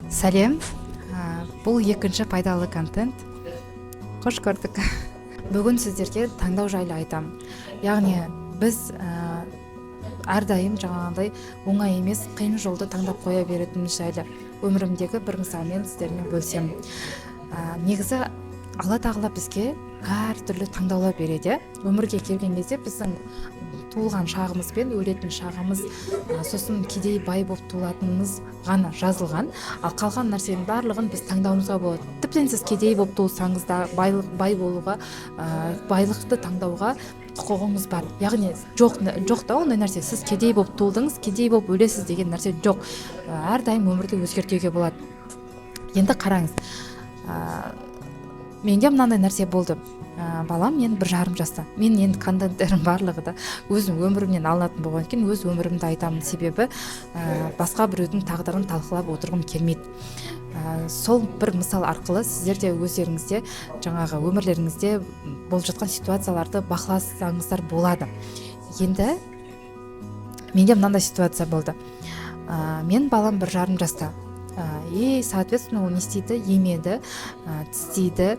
Сәлем, бұл екінші пайдалы контент. Қош көрдік. Бүгін сіздерге таңдау жайлы айтамын. Яғни біз әрдайым жаңағыдай оңай емес, қиын жолды таңдап қоя беретініміз жайлы өмірімдегі бір мысалмен сіздермен бөлсем. Негізі Алла тағала бізге әртүрлі таңдаулар береді. Өмірге келген кезде біздің туылған шағымыз бен өлетін шағымыз, сосын кедей бай болып туылатынымыз ғана жазылған. Ал қалған нәрсенің барлығын біз таңдауымызға болады. Тіптен сіз кедей болып туылсаңыз да бай болуға, байлықты таңдауға құқығыңыз бар. Яғни жоқ та ондай нәрсе. Сіз кедей болып туылдыңыз, кедей болып өлесіз деген нәрсе жоқ. Әрдайым өмірді өзгертуге болады. Енді қараңыз. Менде мынандай нәрсе болды. Балам мен 1,5 жаста. Мен енді контенттерім барлығы да өзім өмірімнен алынатын болған екен, өз өмірімді айтамын. Себебі басқа біреудің тағдырын талқылап отырғым келмейді. Сол бір мысал арқылы сіздер де өздеріңізде жаңағы өмірлеріңізде болып жатқан ситуацияларды бақыласаңыздар болады. Енді менде мынандай ситуация болды. Мен балам 1,5 жаста. И соответственно ол не істейді, емеді, тістейді,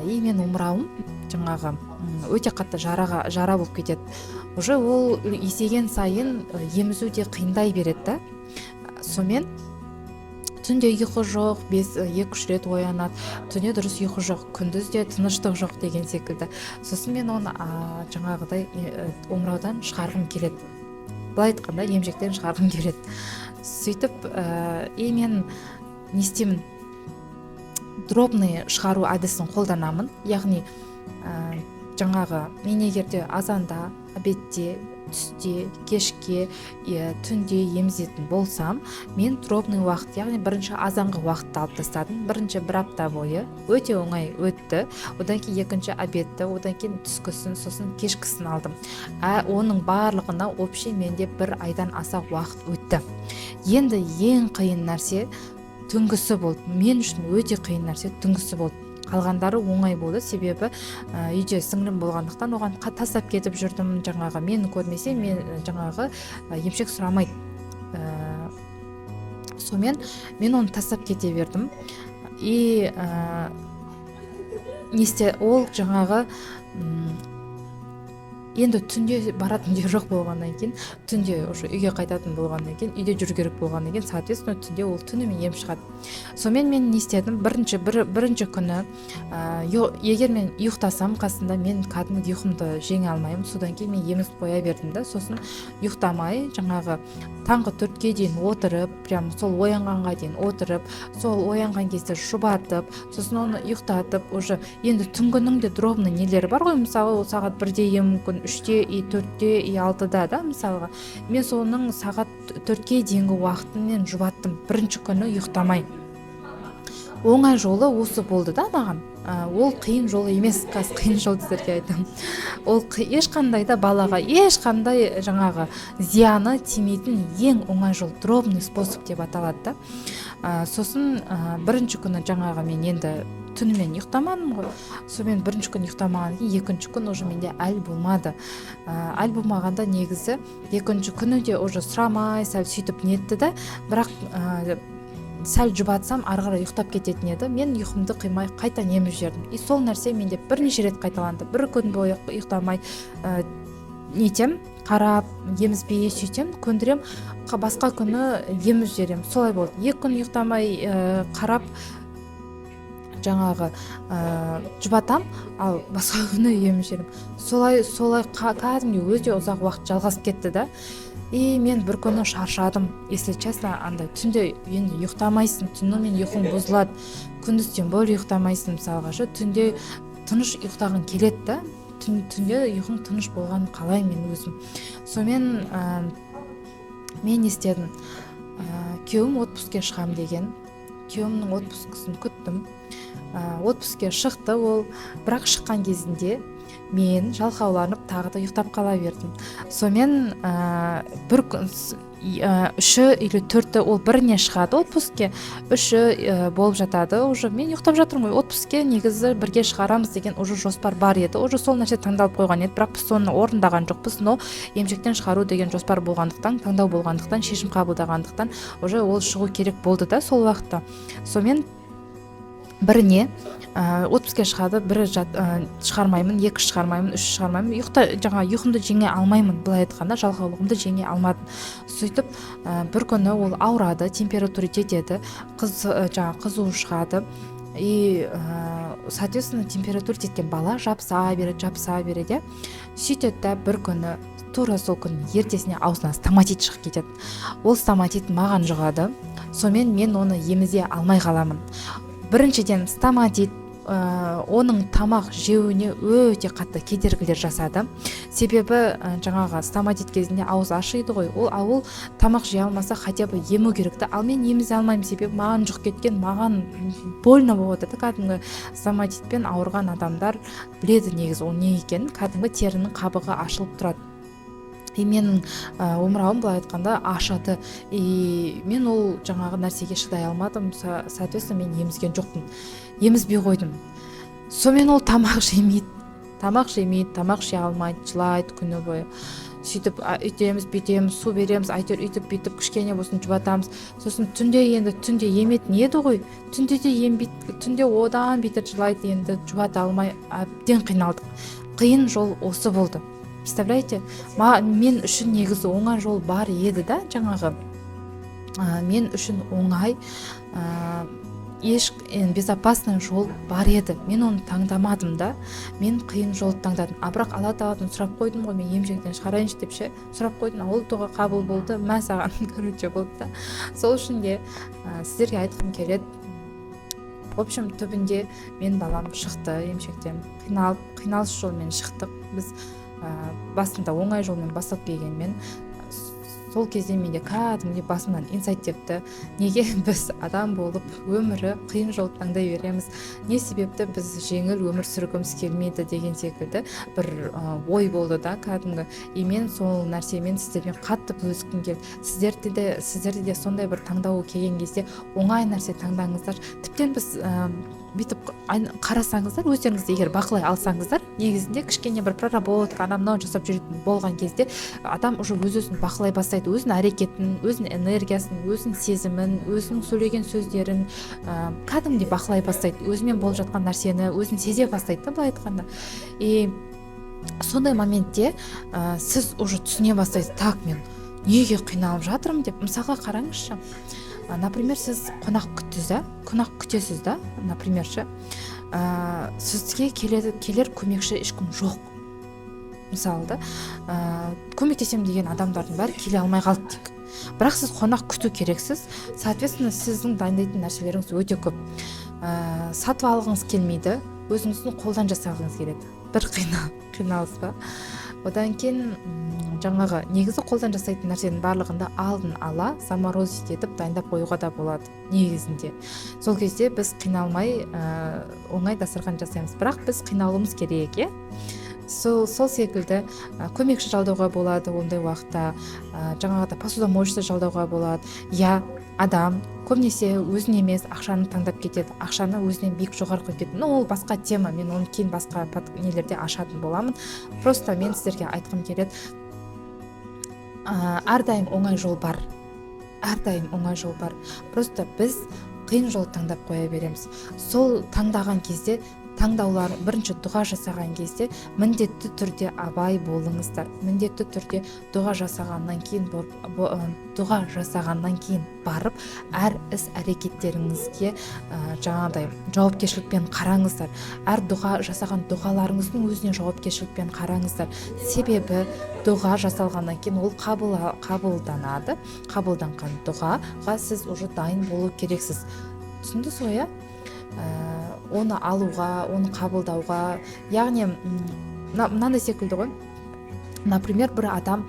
и мен омырауым жаңағы өте қатты жара болып кетеді. Уже ол есейген сайын емізу де қиындай береді да. Сонымен түнде ұйқы жоқ, 2-3 рет оянады, түнде дұрыс ұйқы жоқ, күндізде тыныштық жоқ деген секілді. Сосын мен оны жаңағыдай омыраудан шығарғым келеді. Былай айтқанда емжектен шығарғым келеді. Сөйтіп, мен не істеймін? Дробный шығару әдісін қолданамын. Яғни жаңағы мен егерде азанда, обедте, түсте, кешке, түнде емізетін болсам, мен дробный уақыт, яғни бірінші азанғы уақытты алып тастадым. Бірінші 1 апта бойы өте оңай өтті. Одан кейін екінші обедті, одан кейін түскісін, сосын кешкісін алдым. Оның барлығына общий менде 1 айдан аса уақыт өтті. Енді ең қиын нәрсе түнгісі болды. Мен үшін өте қиын нәрсе түнгісі болды. Қалғандары оңай болды, себебі үйде сіңлім болғандықтан оған тастап кетіп жүрдім. Жаңағы мені көрмесе, мен жаңағы емшек сұрамайды. Сонымен мен оны тастап кете бердім. И ол жаңағы енді түнде баратын де жоқ болғаннан кейін, түнде уже үйге қайтатын болғаннан кейін, үйде жүру керек болғаннан кейін, соответственно түнде ол түнімен ем шығады. Сонымен мен не істедім? Бірінші күні егер мен ұйықтасам қасында, мен кәдімгі ұйқымды жеңе алмаймын. Содан кейін мен емізіп қоя бердім да. Сосын ұйықтамай жаңағы таңғы 4-ке дейін отырып, прям сол оянғанға дейін отырып, сол оянған кезде жұбатып, сосын оны ұйықтатып, уже енді түнгінің де дробный нелері бар ғой. Мысалы, ол сағат 1-де ем мүмкін, 3-те, 4-те, 6-да да, мысалға. Мен соның сағат 4-ке дейінгі уақытын мен жұбаттым. Бірінші күні ұйықтамай. Оңай жолы осы болды да маған. Ол қиын жолы емес, қиын жол сіздерге айтамын. Ол ешқандай да балаға, ешқандай жаңағы зияны тимейтін ең оңай жол, дробный способ деп аталады да. Сосын бірінші күні жаңағы мен енді түнімен ұйықтамадым ғой. Сонымен бірінші күн ұйықтамаған кейін, екінші күн уже менде әл болмады. Әл болмағанда негізі екінші күні де уже сұрамай, сәл сөйтіп нетті да, бірақ сәл жұбатсам арғара ұйықтап кететін еді. Мен ұйқымды қимай қайта емізіп жібердім. И сол нәрсе менде бірнеше рет қайталанды. Бір күн бойы ұйықтамай нетем, қарап, емізбей сөйтем, көндірем, басқа күні емізіп жіберем. Солай болды. 2 күн ұйықтамай қарап, жаңағы жұбатам, ал басқа күні емізіп жіберем. Солай кәдімгі өте ұзақ уақыт жалғасып кетті да. И мен бір күні шаршадым. Если честно, андай түнде енді ұйықтамайсың, түнімен ұйқың бұзылады. Күндіз тем более ұйықтамайсың, мысалға ше, түнде тыныш ұйықтағың келеді да. Түнде ұйқың тыныш болғанын қалаймын мен өзім. Сонымен мен не істедім? Күйеуім отпускке шығам деген. Күйеуімнің отпускысын күттім. Отпускке шықты ол, бірақ шыққан кезінде мен жалқауланып тағы да ұйықтап қала бердім. Сонымен үші или төрті ол біріне шығады отпускке, үші болып жатады. Уже мен ұйықтап жатырмын ғой, отпускке негізі бірге шығарамыз деген уже жоспар бар еді. Уже сол нәрсе таңдалып қойған еді, бірақ біз соны орындаған жоқпыз. Но емшектен шығару деген жоспар болғандықтан, таңдау болғандықтан, шешім қабылдағандықтан уже ол шығу керек болды да сол уақытта. Сонымен біріне отпускке шығады, бірі шығармаймын, екі шығармаймын, үш шығармаймын, ұйқымды жеңе алмаймын, былай айтқанда жалқаулығымды жеңе алмадым. Сөйтіп бір күні ол ауырады, температура жетеді, қызуы шығады. И соответственно температура жеткен бала жапса береді. Сөйтеді да бір күні тура сол күннің ертесіне аузына стоматит шығып кетеді. Ол стоматит маған жұғады. Сонымен мен оны емізе алмай қаламын. Біріншіден стоматит оның тамақ жеуіне өте қатты кедергілер жасады. Себебі жаңағы стоматит кезінде ауыз ашиды ғой. Ол тамақ жей алмаса хотя бы ему керекті. Ал мен емізе алмаймын, себебі маған жұқ кеткен, маған больно болып жатады. Кәдімгі стоматитпен ауырған адамдар біледі негізі ол не екенін. Кәдімгі терінің қабығы ашылып тұрады. И менің омырауым былай айтқанда ашады. И мен ол жаңағы нәрсеге шыдай алмадым. Соответственно, мен емізген жоқпын. Емізбей қойдым. Сонымен ол тамақ жемейді, тамақ жей алмайды, жылайды күні бойы. Сөйтіп үйтеміз, бүйтеміз, су береміз, әйтеуір үйтіп бүйтіп кішкене болсын жұбатамыз. Сосын түнде еметін еді ғой. Түнде де ембейді, түнде одан бетер жылайды, енді жұбата алмай әбден қиналдық. Қиын жол осы болды. Представляете, мен үшін негізі оңай жол бар еді да, жаңағы мен үшін оңай безопасный жол бар еді. Мен оны таңдамадым да, мен қиын жолды таңдадым. Бірақ Алла Тағаладан сұрап қойдым ғой, мен емшектен шығарайыншы деп сұрап қойдым. Ол дұға қабыл болды, мә саған короче болды да. Сол үшін де сіздерге айтқым келеді. В общем, түбінде мен балам шықты емшектен, қиналыс жолмен шықтық. Біз басында оңай жолмен бастап келгенмен сол кезде менде кәдімгідей басымнан инсайт тепті. Неге біз адам болып өмірі қиын жолды таңдай береміз? Не себепті біз жеңіл өмір сүргіміз келмейді деген секілді бір ой болды да кәдімгі. И мен сол нәрсемен сіздермен қатты бөліскім келді. Сіздерде де сондай бір таңдау келген кезде оңай нәрсе таңдаңыздар. Тіптен біз бүйтіп қарасаңыздар, өздеріңізді егер бақылай алсаңыздар, негізінде кішкене бір проработка, анау жасап жүретін болған кезде адам уже өзін бақылай бастайды, өзінің әрекетін, өзінің энергиясын, өзінің сезімін, өзінің сөйлеген сөздерін кәдімгідей бақылай бастайды, өзімен болып жатқан нәрсені өзін сезе бастайды да, былай айтқанда. И сондай моментте сіз уже түсіне бастайсыз, так, мен неге қиналып жатырмын деп. Мысалға қараңызшы, например, сіз қонақ күтесіз да, например, сізге келер көмекші ешкім жоқ. Мысалы да, көмектесем деген адамдардың бәрі келе алмай қалды дейік. Бірақ сіз қонақ күту керексіз. Соответственно, сіздің дайындайтын нәрселеріңіз өте көп. Сатып алғыңыз келмейді, өзіңіздің қолдан жасағыңыз келеді. Бір қиналыс па. Одан кейін жаңағы негізі қолдан жасайтын нәрсенің барлығында алдын ала заморозить етіп дайындап қоюға да болады негізінде. Сол кезде біз қиналмай оңай дастархан жасаймыз. Бірақ біз қиналуымыз керек, е? Сол секілді көмекші жалдауға болады ондай уақытта, жаңағыда посудомоечный жалдауға болады. Я адам көбінесе өзін емес ақшаны таңдап кетеді, ақшаны өзінен биік жоғары қойып кетеді. Ол басқа тема, мен оны кейін басқа нелерде ашатын боламын. Просто мен сіздерге айтқым келеді, әрдайым оңай жол бар. Просто біз қиын жол таңдап қоя береміз. Сол таңдаған кезде таңдаулар, бірінші дұға жасаған кезде міндетті түрде абай болыңыздар. Міндетті түрде дұға жасағаннан кейін барып, әр іс әрекеттеріңізге жаңағыдай жауапкершілікпен қараңыздар. Әр дұға жасаған дұғаларыңыздың өзіне жауапкершілікпен қараңыздар. Себебі дұға жасалғаннан кейін ол қабылданады. Қабылданған дұғаға сіз уже дайын болу керексіз. Түсіндіңіз ғой, оны алуға, оны қабылдауға, яғни мынандай секілді ғой. Например, бір адам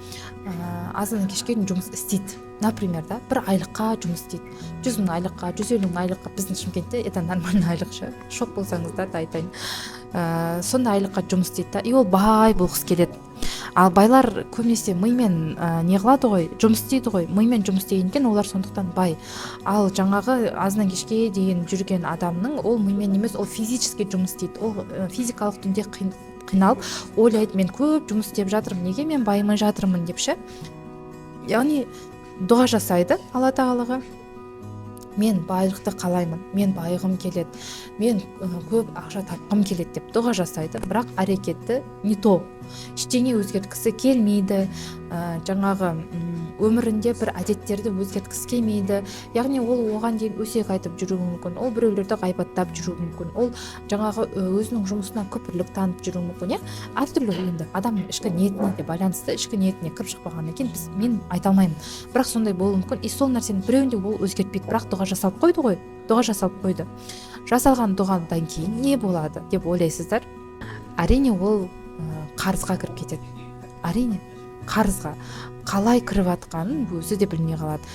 азаннан кешке дейін жұмыс істейді. Например, да, бір айлыққа жұмыс істейді. 100 мың айлыққа, 150 мың айлыққа, біздің Шымкентте это нормальный айлықша. Шок болсаңыздар да айтайын. Сондай айлыққа жұмыс істейді да, и ол бай болғысы келеді. Ал байлар көбінесе мимен не кылады ғой, жұмыс істейді ғой, мимен жұмыс істеген екен, олар сондықтан бай. Ал жаңағы азынан кешке дейін жүрген адамның ол мимен емес, ол физически жұмыс істейді. Ол физикалық түрде қиналып ойлайды, мен көп жұмыс істеп жатырмын, неге мен байымай жатырмын деп ше. Яғни дұға жасайды Алла тағалаға, мен байлықты қалаймын, мен байығым келеді, мен көп ақша тапқым келеді деп дұға жасайды, бірақ әрекеті не то, ештеңе өзгерткісі келмейді, жаңағы өмірінде бір әдеттерді өзгерткісі келмейді. Яғни ол оған дейін өсек айтып жүруі мүмкін, ол біреулерді ғайбаттап жүруі мүмкін, ол жаңағы өзінің жұмысына күпірлік танып жүруі мүмкін. Әртүрлі енді адамның ішкі ниетіне де байланысты, ішкі ниетіне кіріп шықпағаннан кейін мен айта алмаймын, бірақ сондай болуы мүмкін. И сол нәрсенің біреуінде ол өзгертпейді, бірақ дұға жасалып қойды ғой, дұға жасалып қойды. Жасалған дұғадан кейін не болады деп ойлайсыздар? Әрине ол қарызға кіріп кетеді. Әрине қарызға қалай кіріп атқанын өзі де білмей қалады.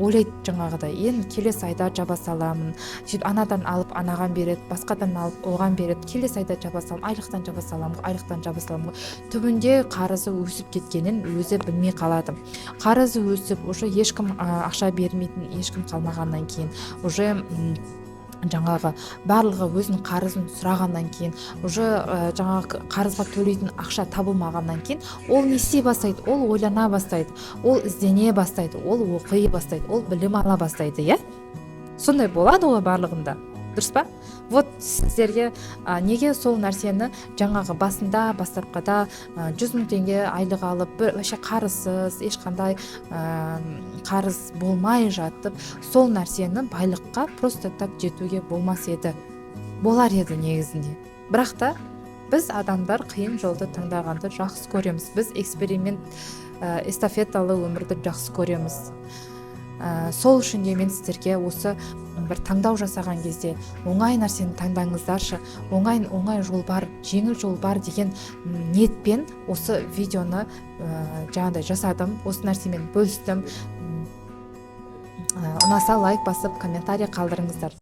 Ойлайды жаңағыдай, енді келесі айда жаба саламын, сөйтіп анадан алып анаған береді, басқадан алып оған береді, келесі айда жаба саламын, айлықтан жаба саламын. Түбінде қарызы өсіп кеткенін өзі білмей қалады. Қарызы өсіп, уже ешкім ақша бермейтін ешкім қалмағаннан кейін, уже жаңағы барлығы өзінің қарызын сұрағаннан кейін, уже жаңағы қарызға төлейтін ақша табылмағаннан кейін, ол не істей бастайды? Ол ойлана бастайды, ол іздене бастайды, ол оқи бастайды, ол білім ала бастайды, иә? Сондай болады ғой барлығында, дұрыс па? Вот сіздерге неге сол нәрсені жаңағы басында, бастапқыда 100 мың теңге айлық алып, вообще қарызсыз, ешқандай қарыз болмай жатып, сол нәрсені байлыққа просто так жетуге болмас еді. Болар еді негізінде. Бірақ та біз адамдар қиын жолды таңдағанды жақсы көреміз. Біз эксперимент, эстафеталы өмірді жақсы көреміз. Сол үшін де мен сіздерге осы бір таңдау жасаған кезде оңай нәрсені таңдаңыздаршы, оңай жол бар, жеңіл жол бар деген ниетпен осы видеоны жаңағыдай жасадым, осы нәрсемен бөлістім. Ұнаса лайк басып комментарий қалдырыңыздар.